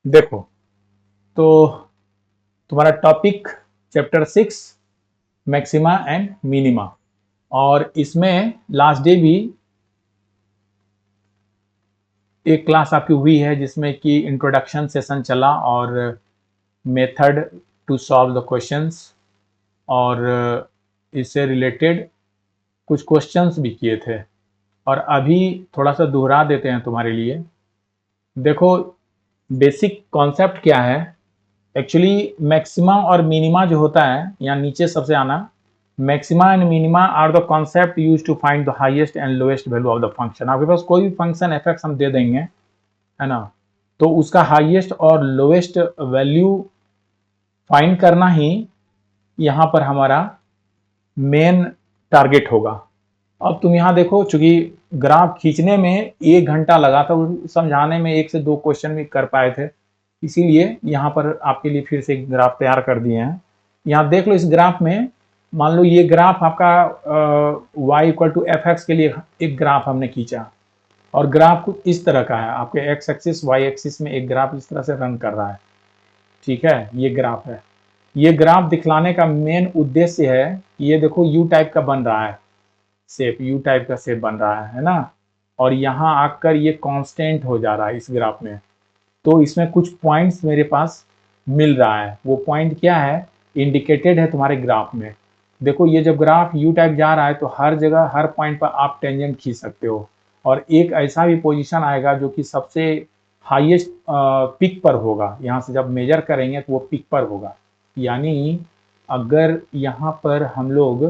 देखो, तो तुम्हारा topic chapter 6 maxima and minima, और इसमें लास्ट डे भी एक क्लास आपकी हुई है जिसमें कि इंट्रोडक्शन सेशन चला और method to solve the questions, और इससे रिलेटेड कुछ क्वेश्चंस भी किए थे। और अभी थोड़ा सा दोहरा देते हैं तुम्हारे लिए। देखो, बेसिक कॉन्सेप्ट क्या है। एक्चुअली मैक्सिमा और मिनिमा जो होता है, यहाँ नीचे सबसे आना, maxima and minima are the concept use to find the highest and lowest value of the function. आपके पास कोई भी फंक्शन एफ एक्स हम दे देंगे, है ना, तो उसका हाईएस्ट और लोएस्ट वैल्यू फाइंड करना ही यहाँ पर हमारा मेन टारगेट होगा। अब तुम यहाँ देखो, चूंकि ग्राफ खींचने में 1 घंटा लगा था, समझाने में 1 से 2 क्वेश्चन भी कर पाए थे, इसीलिए यहाँ पर आपके लिए फिर से एक ग्राफ तैयार कर दिए हैं। यहाँ देख लो, इस ग्राफ में मान लो ये ग्राफ आपका y equal to F X के लिए एक ग्राफ हमने खींचा, और ग्राफ कुछ इस तरह का है। आपके एक्स एक्सिस वाई एक्सिस में एक ग्राफ इस तरह से रन कर रहा है, ठीक है, ये ग्राफ है। ये ग्राफ दिखलाने का मेन उद्देश्य है कि ये देखो यू टाइप का बन रहा है शेप, यू टाइप का शेप बन रहा है ना, और यहाँ आकर ये कांस्टेंट हो जा रहा है इस ग्राफ में। तो इसमें कुछ पॉइंट्स मेरे पास मिल रहा है, वो पॉइंट क्या है, इंडिकेटेड है तुम्हारे ग्राफ में। देखो, ये जब ग्राफ यू टाइप जा रहा है तो हर जगह हर पॉइंट पर आप टेंजेंट खींच सकते हो, और एक ऐसा भी पोजीशन आएगा जो कि सबसे हाईएस्ट पिक पर होगा। यहाँ से जब मेजर करेंगे तो वो पिक पर होगा। यानी अगर यहाँ पर हम लोग,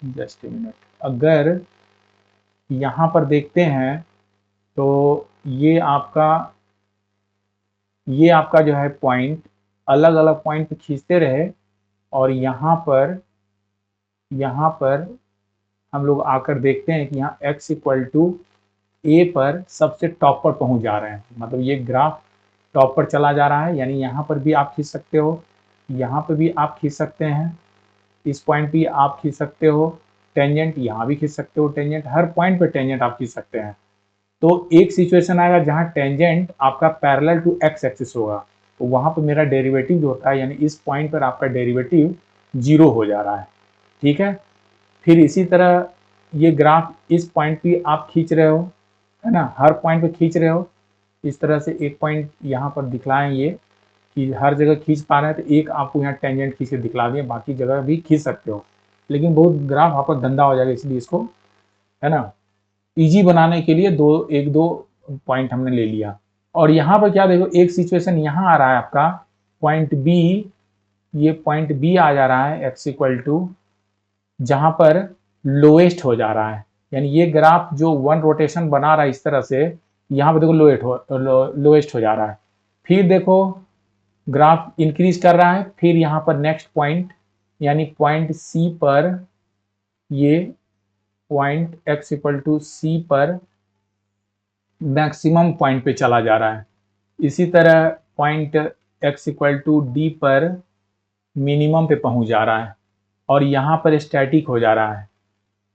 जस्ट ए मिनट, अगर यहाँ पर देखते हैं तो ये आपका जो है पॉइंट अलग अलग पॉइंट पे खींचते रहे, और यहाँ पर हम लोग आकर देखते हैं कि यहाँ x इक्वल टू ए पर सबसे टॉप पर पहुंच जा रहे हैं। मतलब ये ग्राफ टॉप पर चला जा रहा है, यानी यहाँ पर भी आप खींच सकते हो, यहाँ पर भी आप खींच सकते हैं, इस पॉइंट भी आप खींच सकते हो टेंजेंट, यहाँ भी खींच सकते हो टेंजेंट, हर पॉइंट पे टेंजेंट आप खींच सकते हैं। तो एक सिचुएशन आएगा जहां टेंजेंट आपका पैरेलल टू एक्स एक्सिस होगा, तो वहां पर मेरा डेरिवेटिव जो होता है, यानी इस पॉइंट पर आपका डेरिवेटिव 0 हो जा रहा है, ठीक है। फिर इसी तरह ये ग्राफ इस पॉइंट पे आप खींच रहे हो, है ना, हर पॉइंट पे खींच रहे हो। इस तरह से एक पॉइंट यहाँ पर दिखलाएं ये कि हर जगह खींच पा रहे हैं, तो एक आपको यहाँ टेंजेंट खींच के दिखला दिए, बाकी जगह भी खींच सकते हो। लेकिन बहुत ग्राफ आपका गंदा हो जाएगा, इसलिए इसको, है ना, इजी बनाने के लिए एक दो पॉइंट हमने ले लिया। और यहाँ पर क्या देखो, एक सिचुएशन यहाँ आ रहा है आपका पॉइंट बी, ये पॉइंट बी आ जा रहा है एक्स इक्वल टू, जहां पर लोएस्ट हो जा रहा है। यानी ये ग्राफ जो वन रोटेशन बना रहा है इस तरह से, यहाँ पर देखो लोएस्ट हो जा रहा है। फिर देखो ग्राफ इंक्रीज कर रहा है, फिर यहाँ पर नेक्स्ट पॉइंट यानी पॉइंट सी पर, ये पॉइंट एक्स इक्वल टू सी पर मैक्सिमम पॉइंट पे चला जा रहा है। इसी तरह point X equal to D पर मिनिमम पे पहुंच जा रहा है, और यहाँ पर स्टैटिक हो जा रहा है।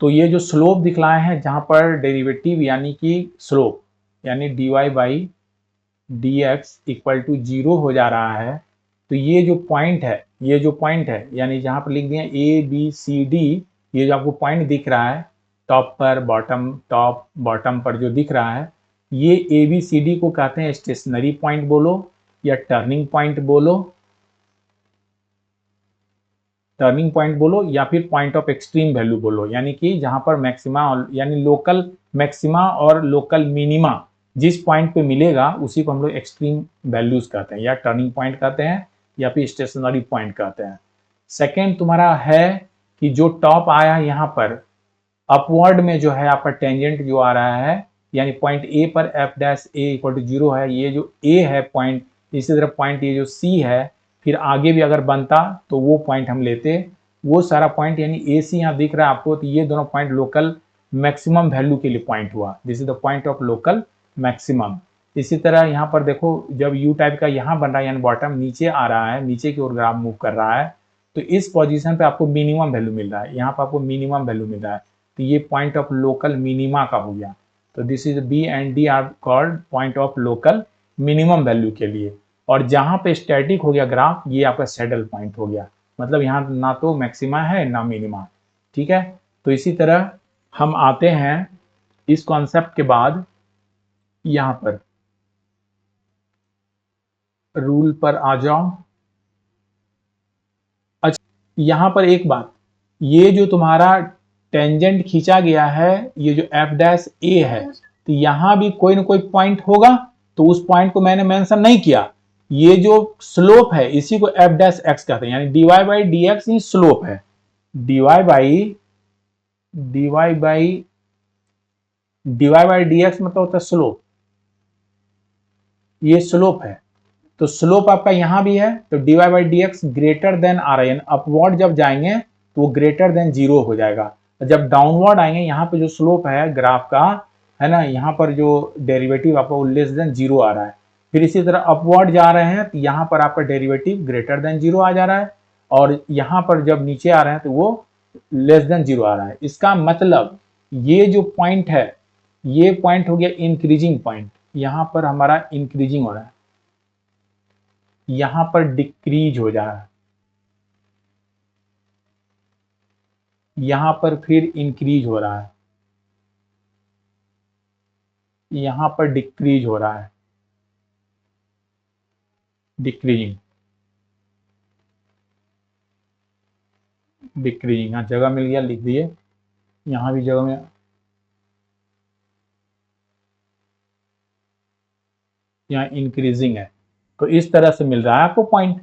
तो ये जो स्लोप दिखलाए हैं, जहाँ पर डेरिवेटिव यानी कि स्लोप यानी D Y by D X equal to 0 हो जा रहा है, तो ये जो पॉइंट है यानी जहाँ पर लिख दिए ए बी सी डी, ये जो आपको पॉइंट दिख रहा है टॉप पर टॉप बॉटम पर जो दिख रहा है, ये ए बी सी डी को कहते हैं स्टेशनरी पॉइंट बोलो या टर्निंग पॉइंट बोलो या फिर पॉइंट ऑफ एक्सट्रीम वैल्यू बोलो। यानी कि जहां पर मैक्सिमा यानी लोकल मैक्सिमा और लोकल मिनिमा जिस पॉइंट पे मिलेगा उसी को हम लोग एक्सट्रीम वैल्यूज कहते हैं, या टर्निंग पॉइंट कहते हैं, या फिर स्टेशनरी पॉइंट कहते हैं। सेकेंड तुम्हारा है कि जो टॉप आया यहाँ पर अपवर्ड में जो है आपका टेंजेंट जो आ रहा है, यानी पॉइंट ए पर F dash A equal to 0 है, ये जो ए है पॉइंट, इसी तरह पॉइंट ये जो सी है, फिर आगे भी अगर बनता तो वो पॉइंट हम लेते, वो सारा पॉइंट यानी ए सी यहाँ दिख रहा है आपको, तो ये दोनों पॉइंट लोकल मैक्सिमम वैल्यू के लिए पॉइंट हुआ, this is the point of local maximum. इसी तरह यहाँ पर देखो, जब यू टाइप का यहाँ बन रहा है यानी बॉटम नीचे आ रहा है, नीचे की ओर ग्राफ मूव कर रहा है, तो इस पोजीशन पे आपको मिनिमम वैल्यू मिल रहा है, यहाँ पर आपको मिनिमम वैल्यू मिल रहा है, तो ये पॉइंट ऑफ लोकल मिनिमा का हो गया। तो this is B and D are called point of local minimum value के लिए। और जहां पे स्टैटिक हो गया ग्राफ, ये आपका सैडल पॉइंट हो गया, मतलब यहाँ ना तो मैक्सिमा है ना मिनिमा। ठीक है, तो इसी तरह हम आते हैं इस कॉन्सेप्ट के बाद यहां पर रूल पर आ जाओ। अच्छा, यहां पर एक बात, ये जो तुम्हारा टेंजेंट खींचा गया है, ये जो एफ डैश ए है, तो यहां भी कोई ना कोई पॉइंट होगा, तो उस पॉइंट को मैंने मेंशन नहीं किया। ये जो स्लोप है इसी को एफ डैश एक्स कहते हैं, यानी डीवाई बाई डी एक्स ये स्लोप है। D Y by D Y by D Y by D X मतलब होता है स्लोप, ये स्लोप है। तो स्लोप आपका यहां भी है, तो d y by D x greater than आ रहा है, अपवर्ड जब जाएंगे तो वो ग्रेटर देन जीरो हो जाएगा। जब डाउनवर्ड आएंगे, यहाँ पे जो स्लोप है ग्राफ का, है ना, यहाँ पर जो डेरिवेटिव आपका वो लेस देन जीरो आ रहा है। फिर इसी तरह अपवर्ड जा रहे हैं तो यहाँ पर आपका डेरिवेटिव ग्रेटर देन जीरो आ जा रहा है, और यहाँ पर जब नीचे आ रहे हैं तो वो लेस देन जीरो आ रहा है। इसका मतलब ये जो पॉइंट है, ये पॉइंट हो गया इंक्रीजिंग पॉइंट, यहाँ पर हमारा इंक्रीजिंग हो रहा है, यहां पर डिक्रीज हो जा रहा है, यहां पर फिर इंक्रीज हो रहा है, यहां पर डिक्रीज हो रहा है, डिक्रीजिंग डिक्रीजिंग। यहाँ जगह मिल गया, लिख दिए, यहां भी जगह में, यहाँ इंक्रीजिंग है। तो इस तरह से मिल रहा है आपको पॉइंट,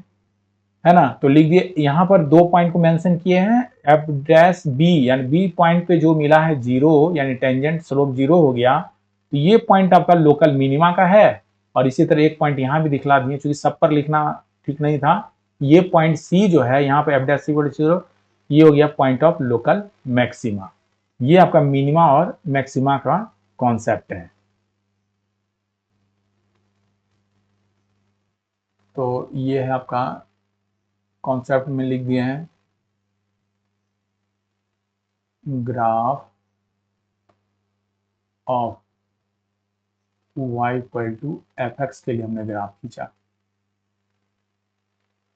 है ना। तो लिख दिए, यहां पर दो पॉइंट को मेंशन किए हैं, एफ डैश बी, यानी बी पॉइंट पे जो मिला है जीरो, यानी टेंजेंट स्लोप जीरो हो गया, तो ये पॉइंट आपका लोकल मिनिमा का है। और इसी तरह एक पॉइंट यहां भी दिखला दिए, क्योंकि सब पर लिखना ठीक नहीं था। ये पॉइंट सी जो है यहाँ पे एफ डैश सी जीरो, ये हो गया पॉइंट ऑफ लोकल मैक्सिमा। ये आपका मिनिमा और मैक्सिमा का कॉन्सेप्ट है। तो ये है आपका कॉन्सेप्ट में लिख दिए हैं, graph of y equal to F X के लिए हमने ग्राफ खींचा।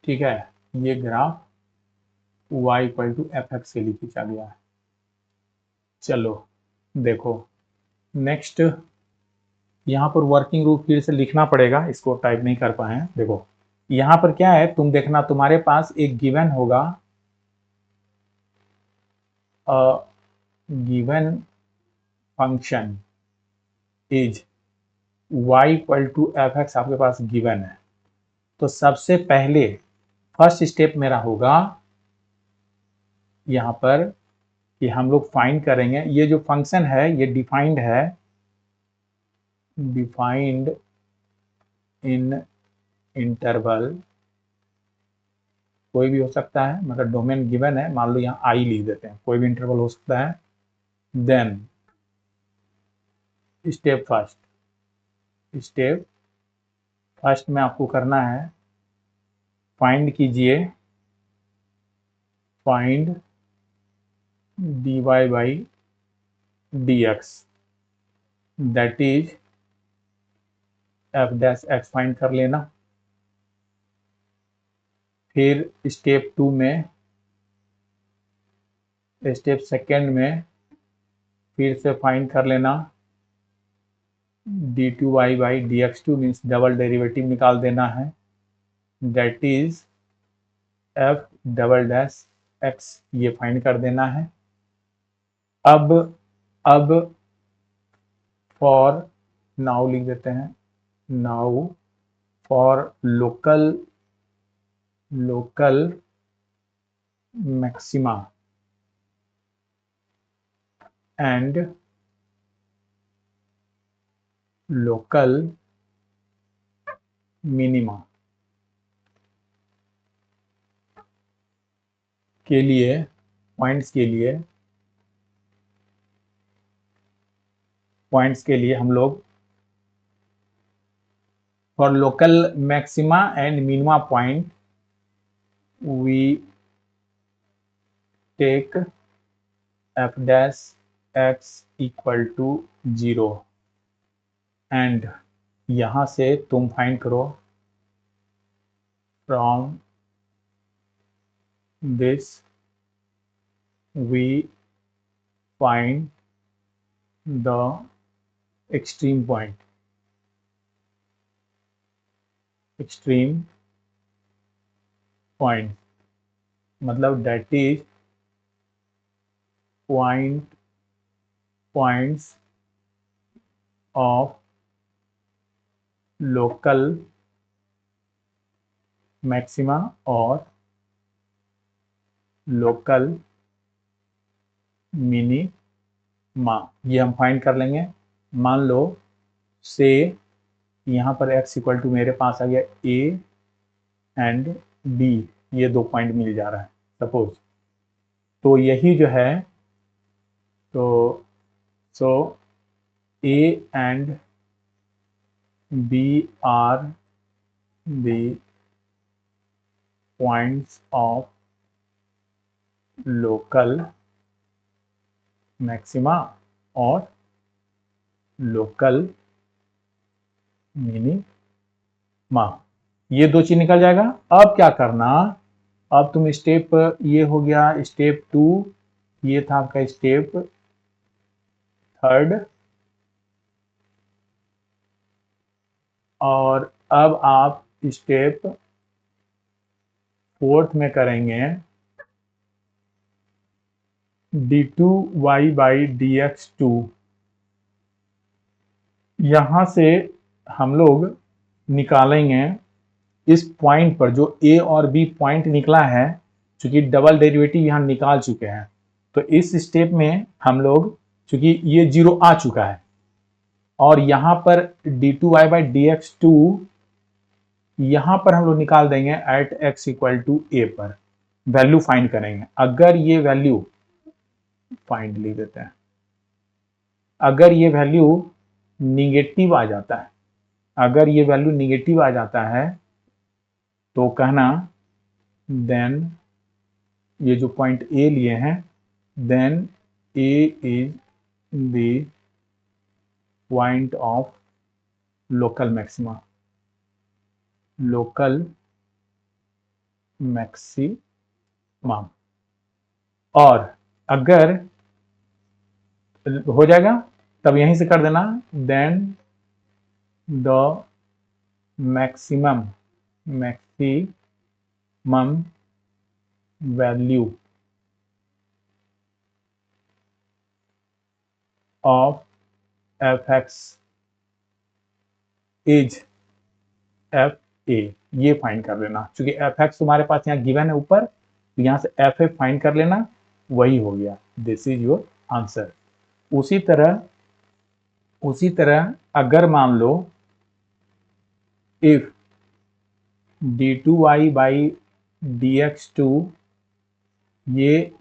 ठीक है, ये graph y equal to F X के लिए खींचा गया है। चलो देखो नेक्स्ट, यहाँ पर वर्किंग रूल फिर से लिखना पड़ेगा, इसको टाइप नहीं कर पाए हैं। देखो यहाँ पर क्या है, तुम देखना, तुम्हारे पास एक गिवन होगा, given function is y equal to F X आपके पास गिवन है। तो सबसे पहले फर्स्ट स्टेप मेरा होगा यहाँ पर कि हम लोग फाइंड करेंगे, ये जो फंक्शन है ये डिफाइंड है, डिफाइंड इन इंटरवल, कोई भी हो सकता है, मतलब डोमेन गिवन है, मान लो यहाँ आई लिख देते हैं, कोई भी इंटरवल हो सकता है। देन स्टेप फर्स्ट में आपको करना है, फाइंड कीजिए, find dy by dx, that is F dash x find कर लेना। फिर स्टेप टू में, स्टेप सेकेंड में फिर से फाइंड कर लेना d2y by dx2, means double derivative निकाल देना है, that is f double dash x, ये फाइंड कर देना है। अब फॉर नाउ लिख देते हैं, now for local maxima and local minima के लिए, पॉइंट्स के लिए हम लोग for local maxima and minima point we take f dash x equal to 0 and यहाँ से तुम फाइंड करो from this we find the extreme point, extreme point मतलब that is points of local maxima और लोकल मिनिमा, ये हम find कर लेंगे। मान लो से यहाँ पर x इक्वल टू मेरे पास आ गया a एंड b, ये 2 पॉइंट मिल जा रहा है सपोज। तो यही जो है, तो so a and b are the points of local maxima और लोकल मिनिमा, ये 2 चीज निकल जाएगा। अब क्या करना, अब तुम स्टेप, ये हो गया स्टेप 2, ये था आपका स्टेप 3, और अब आप स्टेप 4 में करेंगे d2y/dx2। यहां से हम लोग निकालेंगे इस पॉइंट पर जो a और b पॉइंट निकला है, चूंकि डबल डेरिवेटिव यहां निकाल चुके हैं, तो इस स्टेप में हम लोग, चूंकि ये 0 आ चुका है, और यहां पर d2y/dx2 यहां पर हम लोग निकाल देंगे at x equal to a पर, वैल्यू फाइंड करेंगे। अगर ये वैल्यू फाइंड लिख देते हैं, अगर ये वैल्यू निगेटिव आ जाता है, अगर ये वैल्यू निगेटिव आ जाता है तो कहना देन, ये जो पॉइंट ए लिए हैं, then A is the point of local maxima, local maximum. और अगर हो जाएगा तब यहीं से कर देना, then the maximum value of F X is F A, ये फाइंड कर लेना। क्योंकि एफ एक्स तुम्हारे पास यहाँ गिवन है ऊपर, तो यहाँ से एफ ए फाइंड कर लेना, वही हो गया, दिस इज योर आंसर। उसी तरह अगर मान लो इफ d2y/dx2 ये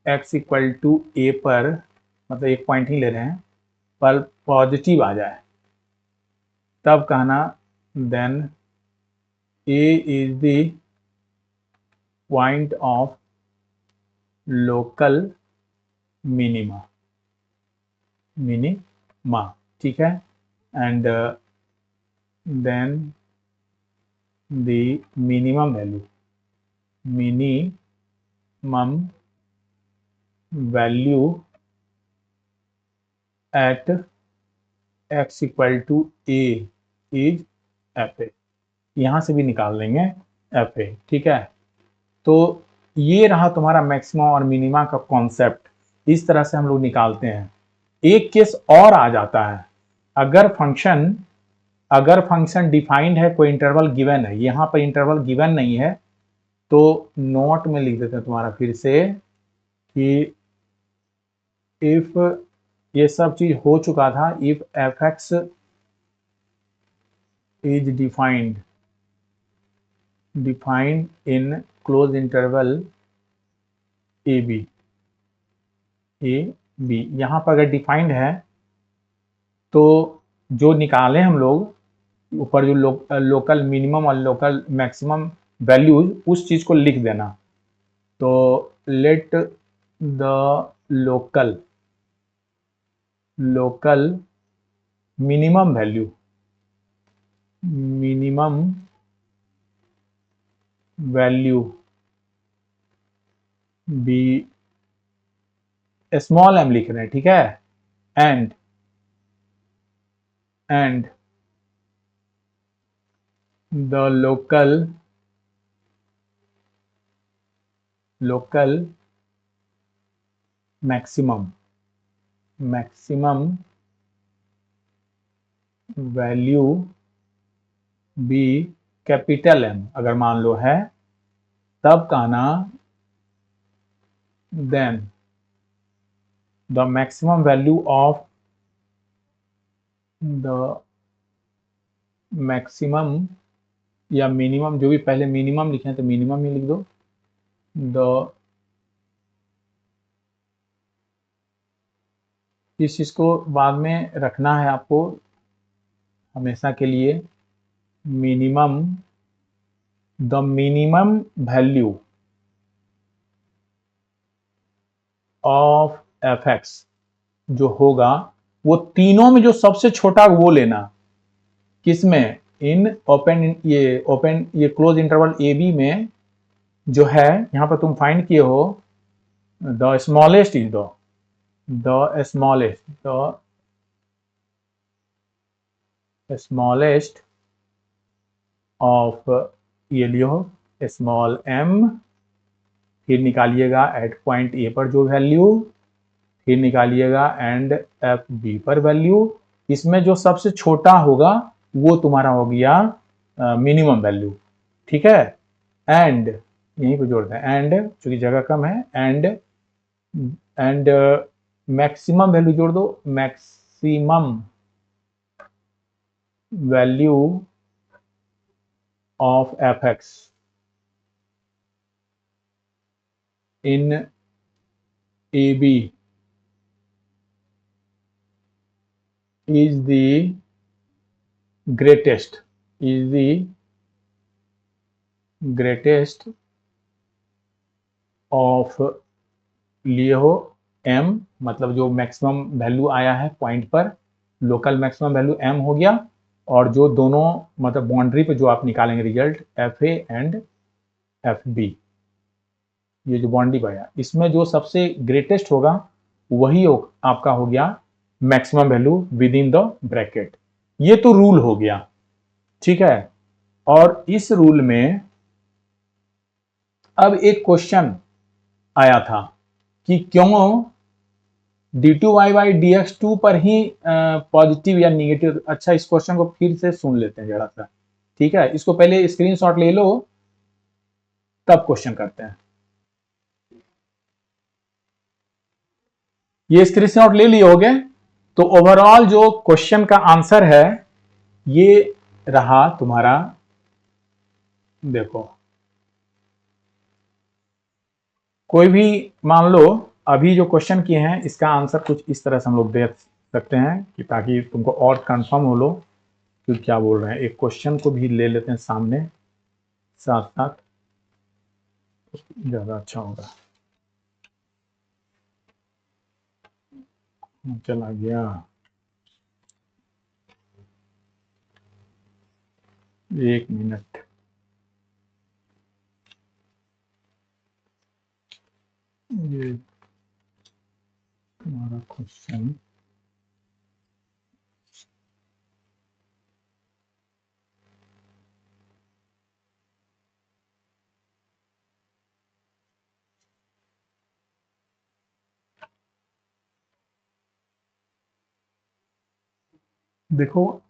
x इक्वल टू a पर, मतलब एक पॉइंट ही ले रहे हैं, पर पॉजिटिव आ जाए, तब कहना then a is the point of local minima, ठीक है, and then the minimum value at x equal to a is F A, यहां से भी निकाल लेंगे एफ ए, ठीक है। तो ये रहा तुम्हारा मैक्सिमा और मिनिमा का कॉन्सेप्ट, इस तरह से हम लोग निकालते हैं। एक केस और आ जाता है, अगर फंक्शन डिफाइंड है, कोई इंटरवल गिवन है, यहां पर इंटरवल गिवन नहीं है, तो नोट में लिख देते हैं तुम्हारा फिर से कि इफ ये सब चीज हो चुका था, if F X is defined in close interval A B, यहां पर अगर डिफाइंड है तो जो निकाले हम लोग ऊपर, जो लोकल मिनिमम और लोकल मैक्सिमम वैल्यूज, उस चीज को लिख देना। तो let the local minimum value minimum value be small M लिख रहे हैं, ठीक है, and the local maximum value be capital M अगर मान लो है, तब कहना then the maximum value of the maximum या मिनिमम, जो भी पहले मिनिमम लिखे हैं तो मिनिमम ही लिख दो, द इस चीज को बाद में रखना है आपको हमेशा के लिए, minimum the minimum value of F x जो होगा वो तीनों में जो सबसे छोटा वो लेना, किसमें, इन ओपन ये क्लोज इंटरवल ए बी में जो है, यहां पर तुम फाइंड किए हो the smallest is the smallest of, ये लियो स्मॉल एम, फिर निकालिएगा एट पॉइंट ए पर जो वैल्यू, फिर निकालिएगा एंड एफ बी पर वैल्यू, इसमें जो सबसे छोटा होगा वो तुम्हारा हो गया मिनिमम वैल्यू, ठीक है, एंड यहीं पे जोड़ते हैं, एंड चूंकि जगह कम है, एंड मैक्सिमम वैल्यू जोड़ दो, maximum value of F X in A B is the greatest of लिए हो m, मतलब जो मैक्सिमम वैल्यू आया है पॉइंट पर, लोकल मैक्सिमम वैल्यू m हो गया, और जो दोनों मतलब बाउंड्री पे जो आप निकालेंगे result F A and F B, ये जो बाउंड्री पाया इसमें जो सबसे ग्रेटेस्ट होगा वही आपका हो गया maximum value with in the bracket. ये तो रूल हो गया, ठीक है। और इस रूल में अब एक क्वेश्चन आया था कि क्यों D two Y by D X two पर ही पॉजिटिव या निगेटिव। अच्छा, इस क्वेश्चन को फिर से सुन लेते हैं जरा सा, ठीक है, इसको पहले स्क्रीनशॉट ले लो तब क्वेश्चन करते हैं। ये स्क्रीनशॉट ले लिए होगे, तो ओवरऑल जो क्वेश्चन का आंसर है ये रहा तुम्हारा, देखो कोई भी मान लो अभी जो क्वेश्चन किए हैं इसका आंसर कुछ इस तरह से हम लोग दे सकते हैं कि ताकि तुमको और कंफर्म हो लो कि क्या बोल रहे हैं। एक क्वेश्चन को भी ले लेते हैं सामने साथ साथ, ज्यादा अच्छा होगा। चला गया, एक मिनट, ये तुम्हारा क्वेश्चन देखो,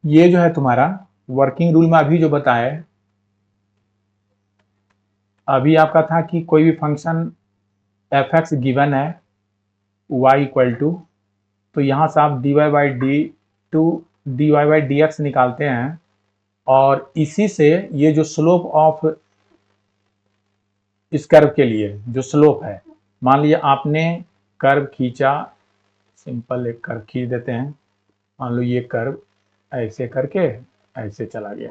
ये जो है तुम्हारा वर्किंग रूल में अभी जो बताया, अभी आपका था कि कोई भी फंक्शन एफ एक्स गिवन है y इक्वल टू, तो यहाँ से आप D Y by D Y by D X निकालते हैं, और इसी से ये जो स्लोप ऑफ इस कर्व के लिए जो स्लोप है, मान लीजिए आपने कर्व खींचा, सिंपल एक कर्व खींच देते हैं, मान लो ये कर्व ऐसे करके ऐसे चला गया,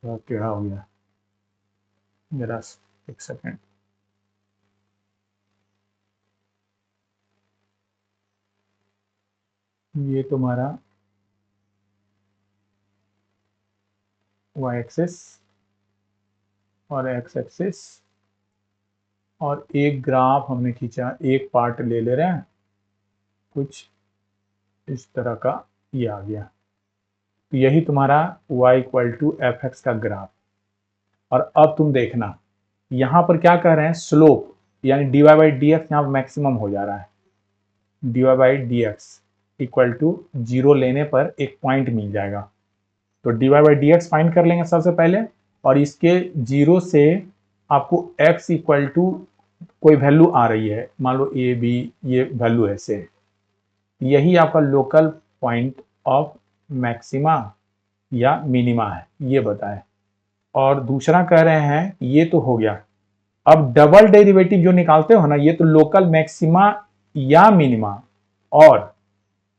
तो टेढ़ा हो गया, जरा एक सेकेंड, ये तुम्हारा वाई एक्सिस और एक्स एक्सिस, और एक ग्राफ हमने खींचा, एक पार्ट ले रहे हैं, कुछ इस तरह का ये आ गया। तो यही तुम्हारा y equal to F X का ग्राफ। और अब तुम देखना यहाँ पर क्या कह रहे हैं, स्लोप यानी dy बाई डी एक्स यहाँ मैक्सिमम हो जा रहा है। dy by D X equal to 0 लेने पर एक पॉइंट मिल जाएगा। तो dy by D X find कर लेंगे सबसे पहले, और इसके 0 से आपको x इक्वल टू कोई वैल्यू आ रही है, मान लो a b ये वैल्यू है से, यही आपका लोकल पॉइंट ऑफ मैक्सिमा या मिनिमा है, ये बताएं। और दूसरा कह रहे हैं ये तो हो गया, अब डबल डेरिवेटिव जो निकालते हो ना, ये तो लोकल मैक्सिमा या मिनिमा और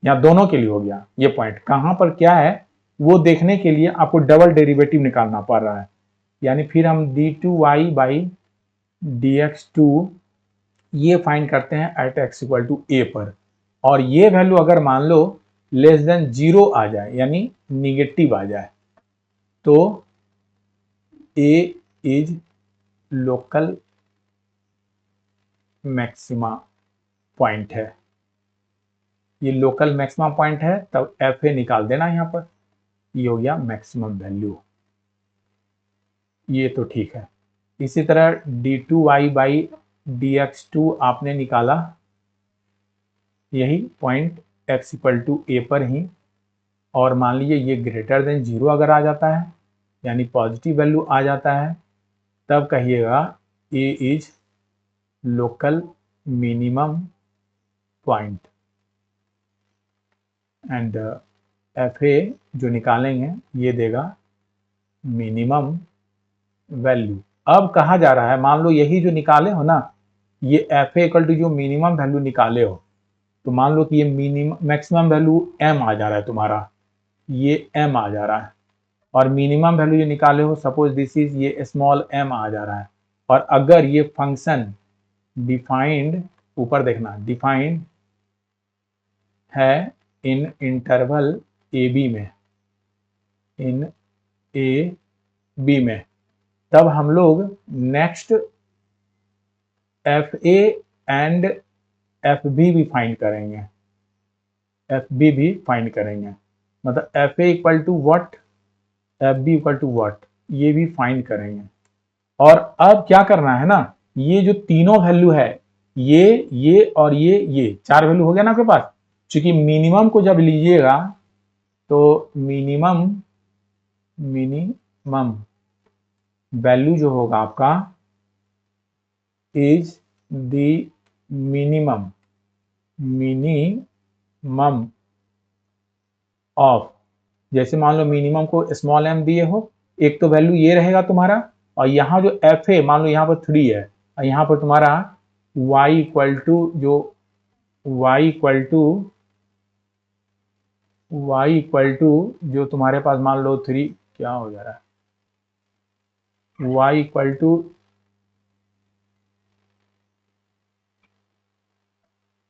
यहाँ दोनों के लिए हो गया। ये पॉइंट कहां पर क्या है वो देखने के लिए आपको डबल डेरिवेटिव निकालना पड़ रहा है। यानी फिर हम d2y बाई dx2 ये फाइंड करते हैं at x equal to a पर, और ये वैल्यू अगर मान लो लेस देन 0 आ जाए यानी निगेटिव आ जाए, तो a is local maxima point है। ये लोकल मैक्सिमा पॉइंट है, तब एफ ए निकाल देना यहां पर, ये हो गया मैक्सिमम वैल्यू। ये तो ठीक है। इसी तरह d2y बाई dx2 आपने निकाला, यही पॉइंट x इक्वल टू ए पर ही, और मान लीजिए ये ग्रेटर देन 0 अगर आ जाता है यानी पॉजिटिव वैल्यू आ जाता है, तब कहिएगा a is local minimum point, and F A जो निकालेंगे ये देगा मिनिमम वैल्यू। अब कहा जा रहा है, मान लो यही जो निकाले हो ना, ये एफ ए इक्वल टू जो मिनिमम वैल्यू निकाले हो, तो मान लो कि ये मिनिमम मैक्सिमम वैल्यू m आ जा रहा है तुम्हारा, ये m आ जा रहा है, और मिनिमम वैल्यू जो निकाले हो सपोज दिस इज ये स्मॉल m आ जा रहा है। और अगर ये फंक्शन डिफाइंड, ऊपर देखना, डिफाइंड है इन इंटरवल ए बी में, इन ए बी में, तब हम लोग next F A and F B भी फाइंड करेंगे, एफ बी भी फाइंड करेंगे, मतलब F A equal to what, F B equal to what, ये भी फाइंड करेंगे। और अब क्या करना है ना, ये जो तीनों वैल्यू है, ये और ये चार वैल्यू हो गया ना आपके पास। चूंकि मिनिमम को जब लीजिएगा तो मिनिमम वैल्यू जो होगा आपका इज द मिनिमम ऑफ, जैसे मान लो मिनिमम को स्मॉल m दिए हो, एक तो वैल्यू ये रहेगा तुम्हारा, और यहाँ जो एफ है मान लो यहाँ पर 3 है, और यहाँ पर तुम्हारा y इक्वल टू जो y इक्वल टू जो तुम्हारे पास मान लो 3, क्या हो जा रहा है, y इक्वल टू,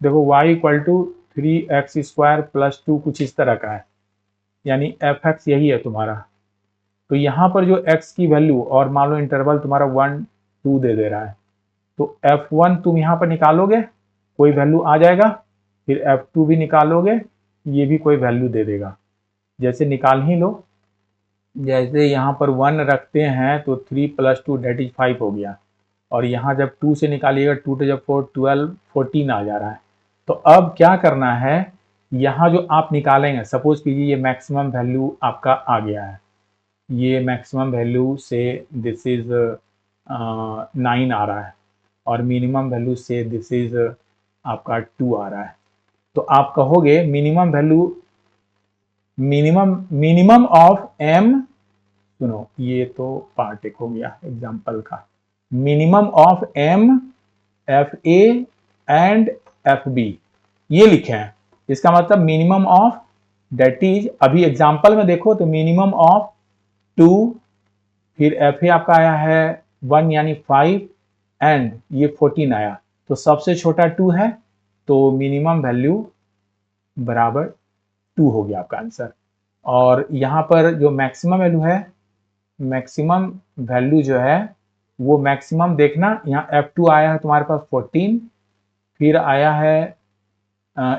देखो y equal to 3x² plus 2 कुछ इस तरह का है, यानी एफ एक्स यही है तुम्हारा। तो यहाँ पर जो x की वैल्यू, और मान लो इंटरवल तुम्हारा 1 2 दे रहा है, तो f1 तुम यहाँ पर निकालोगे कोई वैल्यू आ जाएगा, फिर f2 भी निकालोगे ये भी कोई वैल्यू दे देगा, जैसे निकाल ही लो। जैसे यहाँ पर 1 रखते हैं तो 3 प्लस 2 डेट इज 5 हो गया, और यहाँ जब 2 से निकालिएगा 2 to 4 12 14 आ जा रहा है। तो अब क्या करना है, यहाँ जो आप निकालेंगे, सपोज कीजिए ये मैक्सिमम वैल्यू आपका आ गया है, ये मैक्सिमम वैल्यू से दिस इज 9 आ रहा है, और मिनिमम वैल्यू से दिस इज आपका 2 आ रहा है। तो आप कहोगे minimum value, minimum of m, सुनो ये तो पार्ट एक हो गया एग्जांपल का, minimum of m F A and F B ये लिखे हैं, इसका मतलब मिनिमम ऑफ, दैट इज अभी एग्जांपल में देखो तो मिनिमम ऑफ 2, फिर एफ ए आपका आया है 1 यानी 5, एंड ये 14 आया, तो सबसे छोटा 2 है, तो मिनिमम वैल्यू बराबर 2 हो गया आपका आंसर। और यहाँ पर जो मैक्सिमम वैल्यू है, मैक्सिमम वैल्यू जो है वो मैक्सिमम देखना, यहाँ F2 आया है तुम्हारे पास 14, फिर आया है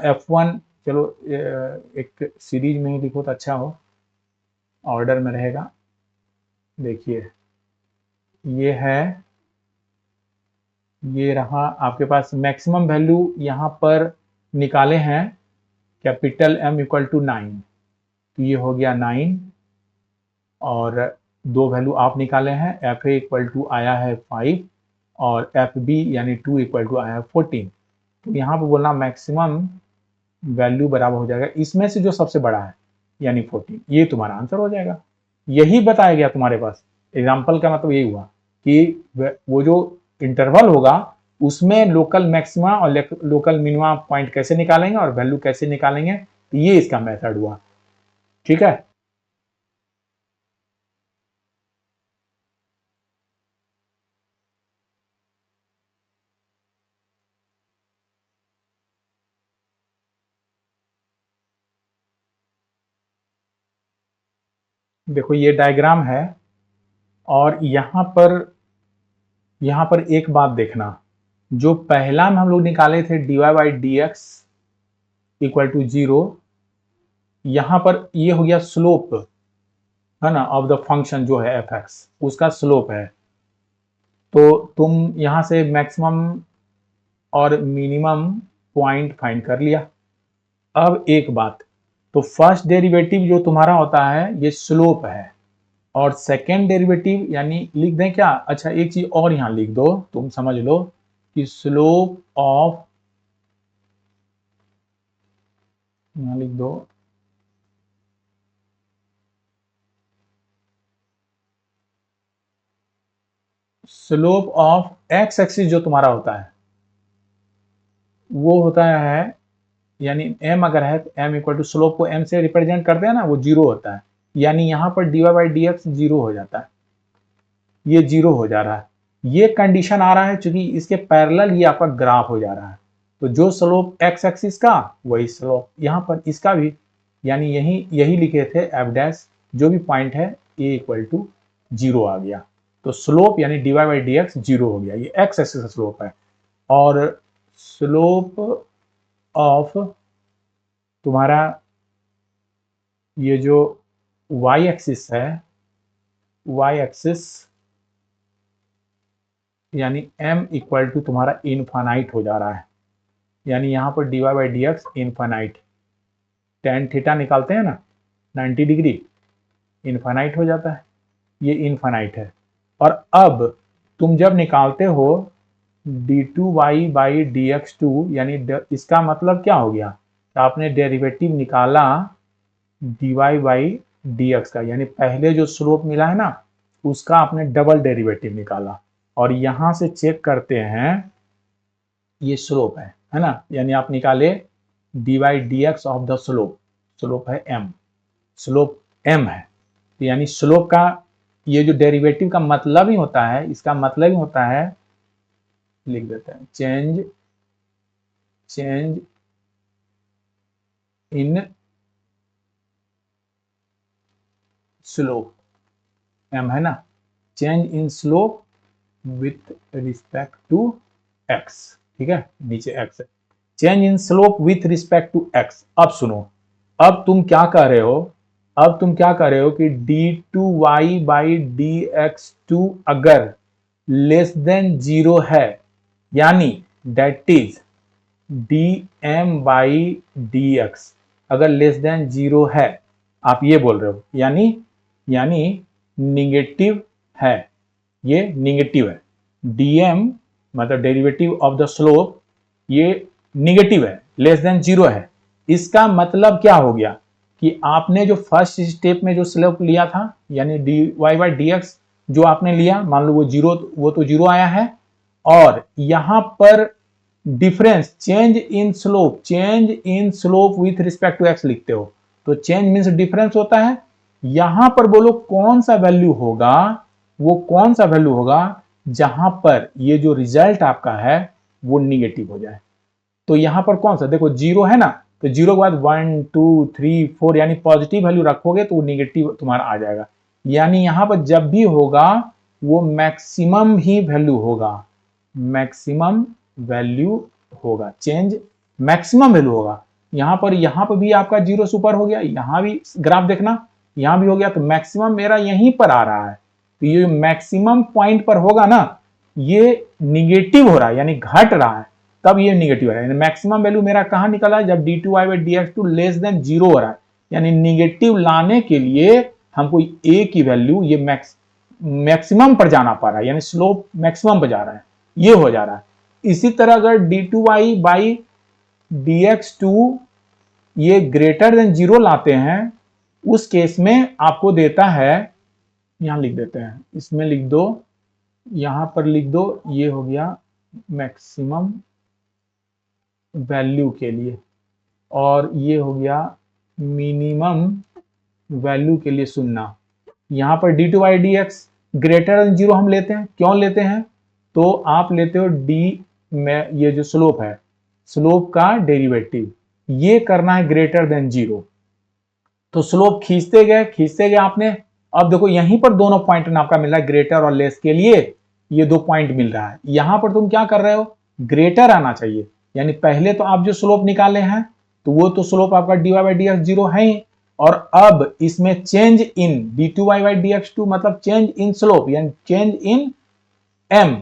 F1, चलो एक सीरीज में ही लिखो तो अच्छा हो, ऑर्डर में रहेगा। देखिए ये है, ये रहा आपके पास मैक्सिमम वैल्यू यहाँ पर निकाले हैं, कैपिटल M इक्वल टू 9, तो ये हो गया 9, और दो वैल्यू आप निकाले हैं, एफ ए इक्वल टू आया है 5 और एफ बी यानी 2 इक्वल टू आया है 14। तो यहाँ पर बोलना मैक्सिमम वैल्यू बराबर हो जाएगा इसमें से जो सबसे बड़ा है यानी 14, ये तुम्हारा आंसर हो जाएगा। यही बताया गया तुम्हारे पास, एग्जाम्पल का मतलब यही हुआ कि वो जो इंटरवल होगा उसमें लोकल मैक्सिमा और लोकल मिनिमा पॉइंट कैसे निकालेंगे और वैल्यू कैसे निकालेंगे, तो ये इसका मेथड हुआ। ठीक है, देखो ये डायग्राम है, और यहाँ पर एक बात देखना, जो पहला में हम लोग निकाले थे dy by D X equal to 0, यहाँ पर ये हो गया स्लोप है ना ऑफ द फंक्शन जो है एफ एक्स, उसका स्लोप है। तो तुम यहाँ से मैक्सिमम और मिनिमम पॉइंट फाइंड कर लिया। अब एक बात, तो फर्स्ट डेरिवेटिव जो तुम्हारा होता है ये स्लोप है, और सेकेंड डेरिवेटिव यानी लिख दें क्या, अच्छा एक चीज और यहाँ लिख दो, तुम समझ लो कि स्लोप ऑफ, यहाँ लिख दो स्लोप ऑफ एक्स एक्सिस जो तुम्हारा होता है वो होता है, यानी m अगर है तो m इक्वल टू स्लोप को m से रिप्रेजेंट करते हैं ना, वो 0 होता है, यानी यहाँ पर dy बाई डी एक्स 0 हो जाता है, ये 0 हो जा रहा है। ये कंडीशन आ रहा है क्योंकि इसके पैरेलल ये आपका ग्राफ हो जा रहा है, तो जो स्लोप x एक्सिस का वही स्लोप यहाँ पर इसका भी, यानी यही लिखे थे f डैश, जो भी पॉइंट है a इक्वल टू 0 आ गया, तो स्लोप यानी dy बाई डी एक्स 0 हो गया, ये x एक्सिस का स्लोप है। और स्लोप ऑफ तुम्हारा ये जो y एक्सिस है, y एक्सिस यानी m इक्वल टू तुम्हारा इनफाइनाइट हो जा रहा है, यानी यहाँ पर dy by D x infinite, tan theta निकालते हैं ना 90 डिग्री, इनफाइनाइट हो जाता है, ये इनफाइनाइट है। और अब तुम जब निकालते हो d2y by D X to, यानी इसका मतलब क्या हो गया, तो आपने डेरिवेटिव निकाला dy बाई डी एक्स का, यानी पहले जो स्लोप मिला है ना उसका आपने डबल डेरिवेटिव निकाला, और यहां से चेक करते हैं ये स्लोप है ना, यानी आप निकाले dy by D x of the slope, slope है m, स्लोप m है, तो यानी स्लोप का ये जो डेरिवेटिव का मतलब ही होता है, इसका मतलब ही होता है, लिख देते हैं चेंज इन स्लोप, m है ना, change in slope with respect to x, ठीक है, नीचे x है, change in slope with respect to x। अब सुनो, अब तुम क्या कह रहे हो, अब तुम क्या कह रहे हो कि d2y by D X two अगर लेस देन 0 है, यानी that is dm by D X अगर लेस देन 0 है, आप ये बोल रहे हो, यानी निगेटिव है, ये निगेटिव है, dm मतलब डेरिवेटिव ऑफ द स्लोप ये निगेटिव है, लेस देन 0 है। इसका मतलब क्या हो गया कि आपने जो फर्स्ट स्टेप में जो स्लोप लिया था यानी dy बाई डी एक्स जो आपने लिया, मान लो वो तो 0 आया है, और यहां पर difference change in slope with respect to X लिखते हो, तो चेंज मीन्स डिफरेंस होता है, यहां पर बोलो कौन सा वैल्यू होगा, वो कौन सा वैल्यू होगा जहां पर ये जो रिजल्ट आपका है वो निगेटिव हो जाए। तो यहां पर कौन सा, देखो 0 है ना, तो 0 के बाद 1 2 3 4 यानी पॉजिटिव वैल्यू रखोगे तो वो निगेटिव तुम्हारा आ जाएगा। यानी यहाँ पर जब भी होगा वो मैक्सिमम ही वैल्यू होगा, मैक्सिमम वैल्यू होगा, चेंज मैक्सिमम वैल्यू होगा। यहाँ पर भी आपका 0 से ऊपर हो गया, यहाँ भी ग्राफ देखना, यहाँ भी हो गया, तो मैक्सिमम मेरा यहीं पर आ रहा है। तो ये मैक्सिमम पॉइंट पर होगा ना, ये निगेटिव हो रहा है यानी घट रहा है, तब ये निगेटिव है। मैक्सिमम वैल्यू मेरा कहां निकला है, जब d2y/dx2 लेस देन 0 हो रहा है, यानी निगेटिव लाने के लिए हमको a की वैल्यू ये मैक्सिमम पर जाना पड़ रहा है, यानी स्लोप मैक्सिमम पर जा रहा है, ये हो जा रहा है। इसी तरह अगर d2y/dx2 ये ग्रेटर देन 0 लाते हैं, उस केस में आपको देता है, यहां लिख देते हैं, इसमें लिख दो, यहां पर लिख दो, ये हो गया मैक्सिमम वैल्यू के लिए, और ये हो गया मिनिमम वैल्यू के लिए सुनना। यहां पर d2/dx ग्रेटर देन 0 हम लेते हैं, क्यों लेते हैं, तो आप लेते हो d में ये जो स्लोप है, स्लोप का डेरिवेटिव, ये करना है ग्रेटर देन 0, तो स्लोप खींचते गए आपने। अब देखो यहीं पर दोनों पॉइंट आपका मिल रहा है, ग्रेटर और लेस के लिए ये 2 पॉइंट मिल रहा है। यहां पर तुम क्या कर रहे हो, ग्रेटर आना चाहिए, यानी पहले तो आप जो स्लोप निकाले हैं तो वो तो स्लोप आपका dy/dx 0 है ही, और अब इसमें चेंज इन d2y/dx2 मतलब चेंज इन स्लोप यानी चेंज इन m,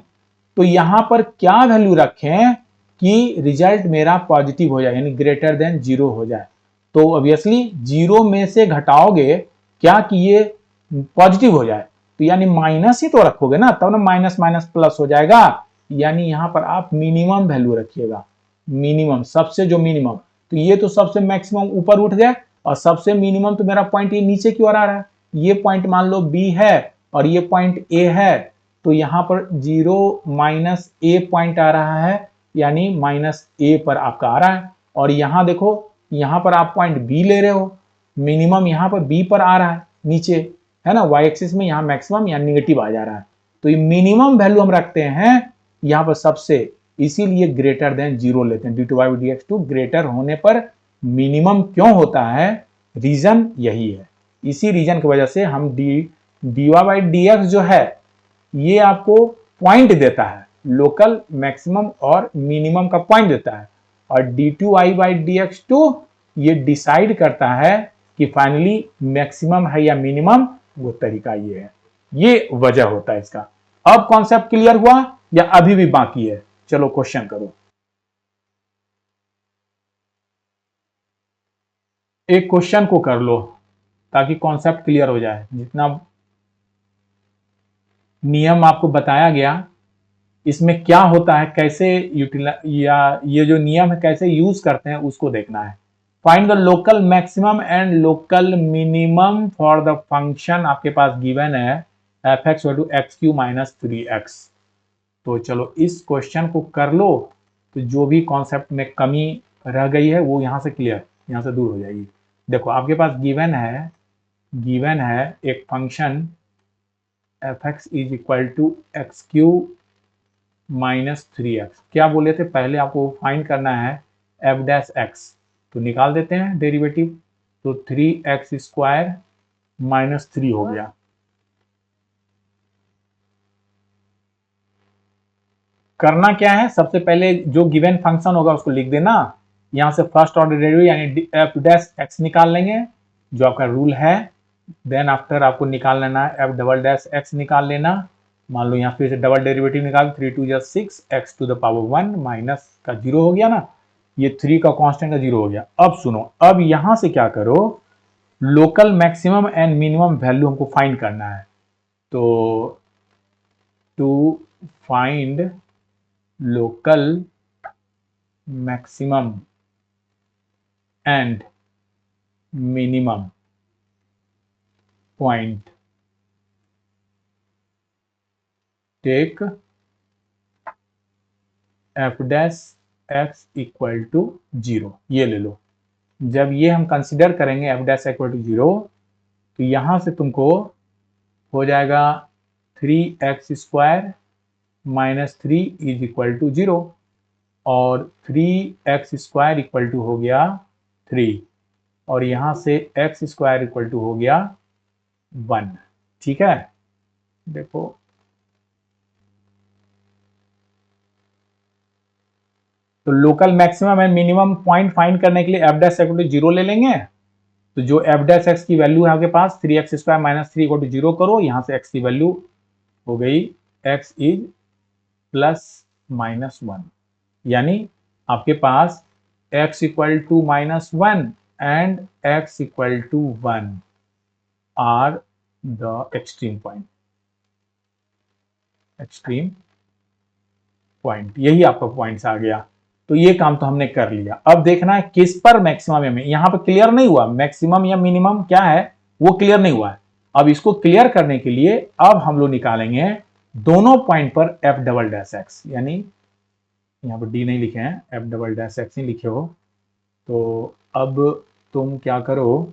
तो यहां पर क्या वैल्यू रखें कि रिजल्ट मेरा पॉजिटिव हो जाए यानी ग्रेटर देन 0 हो जाए। तो ऑब्वियसली 0 में से घटाओगे क्या कि ये पॉजिटिव हो जाए, तो यानी माइनस ही तो रखोगे ना, तब ना माइनस माइनस प्लस हो जाएगा। यानी यहां पर आप मिनिमम वैल्यू रखिएगा, मिनिमम, सबसे जो मिनिमम, तो ये तो सबसे मैक्सिमम ऊपर उठ गया, और सबसे मिनिमम तो मेरा पॉइंट ये नीचे की ओर आ रहा है। ये पॉइंट मान लो बी है और ये पॉइंट ए है, तो यहां पर 0 माइनस ए पॉइंट आ रहा है, यानी माइनस ए पर आपका आ रहा है। और यहां देखो, यहां पर आप पॉइंट बी ले रहे हो, मिनिमम यहां पर बी पर आ रहा है नीचे, है ना, वाई एक्सिस में यहां मैक्सिमम या निगेटिव आ जा रहा है, तो ये मिनिमम वैल्यू हम रखते हैं यहां पर सबसे, इसीलिए ग्रेटर देन 0 लेते हैं। d2y/dx2 ग्रेटर होने पर मिनिमम क्यों होता है, रीजन यही है। इसी रीजन की वजह से हम dy/dx जो है ये आपको पॉइंट देता है, लोकल मैक्सिमम और मिनिमम का पॉइंट देता है, और d2y/dx2 ये डिसाइड करता है कि फाइनली मैक्सिमम है या मिनिमम, वो तरीका ये है, ये वजह होता है इसका। अब कॉन्सेप्ट क्लियर हुआ या अभी भी बाकी है, चलो क्वेश्चन करो। एक क्वेश्चन को कर लो ताकि कॉन्सेप्ट क्लियर हो जाए। जितना नियम आपको बताया गया, इसमें क्या होता है, कैसे या ये जो नियम है कैसे यूज करते हैं उसको देखना है। Find the local maximum and local minimum for the function आपके पास गिवन है f(x) = x³ - 3x। तो चलो इस क्वेश्चन को कर लो, तो जो भी कॉन्सेप्ट में कमी रह गई है वो यहां से क्लियर, यहां से दूर हो जाएगी। देखो आपके पास गिवन है एक फंक्शन f(x) = x³ - 3x। क्या बोले थे, पहले आपको फाइंड करना है f'(x), तो निकाल देते हैं डेरिवेटिव, तो 3x² - 3 हो गया। करना क्या है, सबसे पहले जो गिवन फंक्शन होगा उसको लिख देना, यहां से फर्स्ट ऑर्डर डेरिवेटिव यानी f'(x) निकाल लेंगे जो आपका रूल है। देन आफ्टर आपको निकाल लेना है f'(x) निकाल लेना, मान लो यहाँ फिर से डबल डेरिवेटिव निकाल, 3 2 जा 6 x⁻1 माइनस का 0 हो गया ना, ये 3 का कांस्टेंट का 0 हो गया। अब सुनो, अब यहां से क्या करो, local maximum and minimum value हमको फाइंड करना है। तो to find local maximum and minimum point, take f'(x) = 0, ये ले लो। जब ये हम कंसिडर करेंगे f'(x) = 0, तो यहां से तुमको हो जाएगा 3x² - 3 = 0, और 3x² = हो गया 3 और यहां से एक्स स्क्वायर इक्वल टू हो गया 1। ठीक है, देखो तो local maximum and minimum point find करने के लिए एफ डैश इक्वल टू 0 ले लेंगे। तो जो एफ डैश एक्स की वैल्यू है आपके पास 3x square minus 3 equal to 0 करो, यहां से x की वैल्यू हो गई x इज प्लस माइनस 1, यानी आपके पास x equal to minus 1 and x equal to 1 are the extreme point. Extreme point, यही आपका पॉइंट्स आ गया। तो ये काम तो हमने कर लिया। अब देखना है किस पर मैक्सिमम है, यहां पर क्लियर नहीं हुआ मैक्सिमम या मिनिमम क्या है, वो क्लियर नहीं हुआ है। अब इसको क्लियर करने के लिए अब हम लोग निकालेंगे दोनों पॉइंट पर एफ डबल डैश एक्स, यानी यहां पर डी नहीं लिखे हैं, एफ डबल डैश एक्स नहीं लिखे हो। तो अब तुम क्या करो,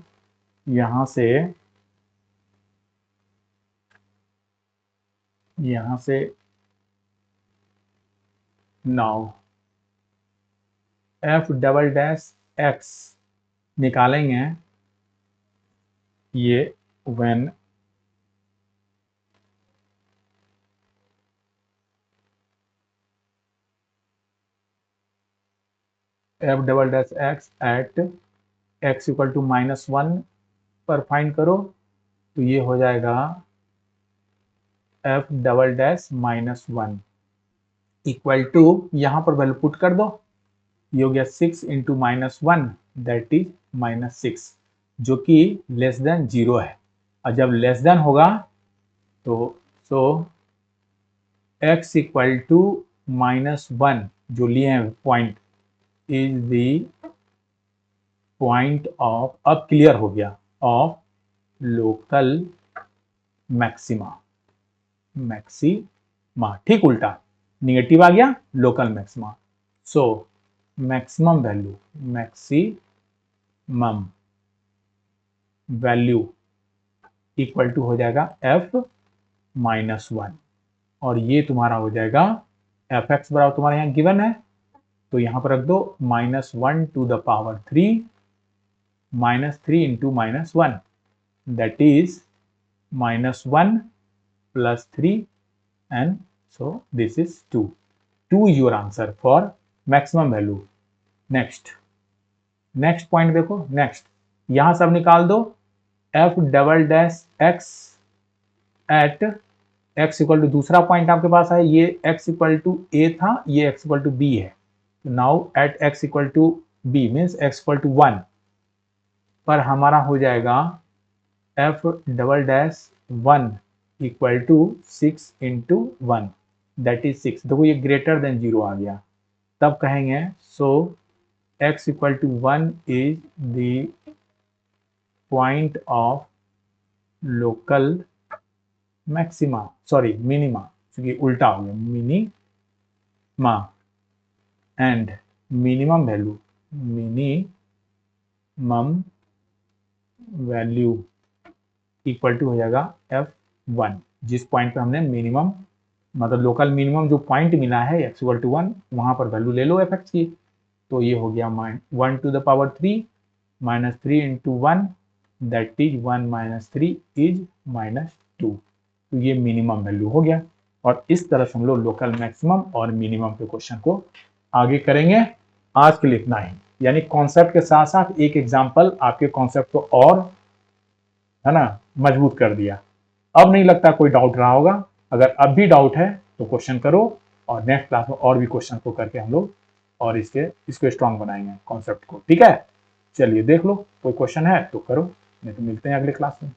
यहां से now F double dash X निकालेंगे, ये when F double dash X at X equal to minus 1 पर फाइंड करो, तो ये हो जाएगा F double dash minus 1 equal to, यहां पर वैल्यू पुट कर दो, ये हो गया 6 into minus 1 that is minus 6, जो कि लेस देन 0 है। और जब लेस देन होगा तो सो x इक्वल टू माइनस 1 जो लिए हैं point is the point of, अब क्लियर हो गया, ऑफ लोकल मैक्सिमा। मैक्सिमा ठीक उल्टा निगेटिव आ गया, local maxima. So maximum value equal to हो जाएगा f माइनस 1, और ये तुम्हारा हो जाएगा एफ एक्स बराबर तुम्हारे यहां गिवन है, तो यहां पर रख दो minus 1 to the power 3 minus 3 into minus 1 that is minus 1 plus 3 and so this is 2 is your answer for maximum value। Next point देखो, नेक्स्ट यहां सब निकाल दो f double dash x at x equal to, दूसरा point आपके पास है, ये x इक्वल टू a था, ये x इक्वल टू b है। Now at x equal to b means x equal to 1 पर हमारा हो जाएगा f double dash 1 equal to 6 into 1 that is 6। देखो ये ग्रेटर देन 0 आ गया, तब कहेंगे so x equal to 1 is the point of local maxima, sorry minima, क्योंकि उल्टा हो गया, minima and minimum value equal to हो जाएगा f1, जिस पॉइंट पे हमने मिनिमम मतलब लोकल मिनिमम जो पॉइंट मिला है x इक्वल टू 1, वहां पर वैल्यू ले लो f(x) की, तो ये हो गया 1 to the power 3 minus 3 into 1 that is 1 minus 3 is minus 2, तो ये मिनिमम वैल्यू हो गया। और इस तरह से हम लोग लोकल मैक्सिमम और मिनिमम के क्वेश्चन को आगे करेंगे। आज के लिए इतना ही, यानी कॉन्सेप्ट के साथ साथ एक एग्जाम्पल आपके कॉन्सेप्ट को और है ना मजबूत कर दिया। अब नहीं लगता कोई डाउट रहा होगा, अगर अब भी डाउट है तो क्वेश्चन करो, और नेक्स्ट क्लास में और भी क्वेश्चन को करके हम लोग और इसको स्ट्रांग बनाएंगे कॉन्सेप्ट को। ठीक है, चलिए देख लो, कोई क्वेश्चन है तो करो, नहीं तो मिलते हैं अगले क्लास में।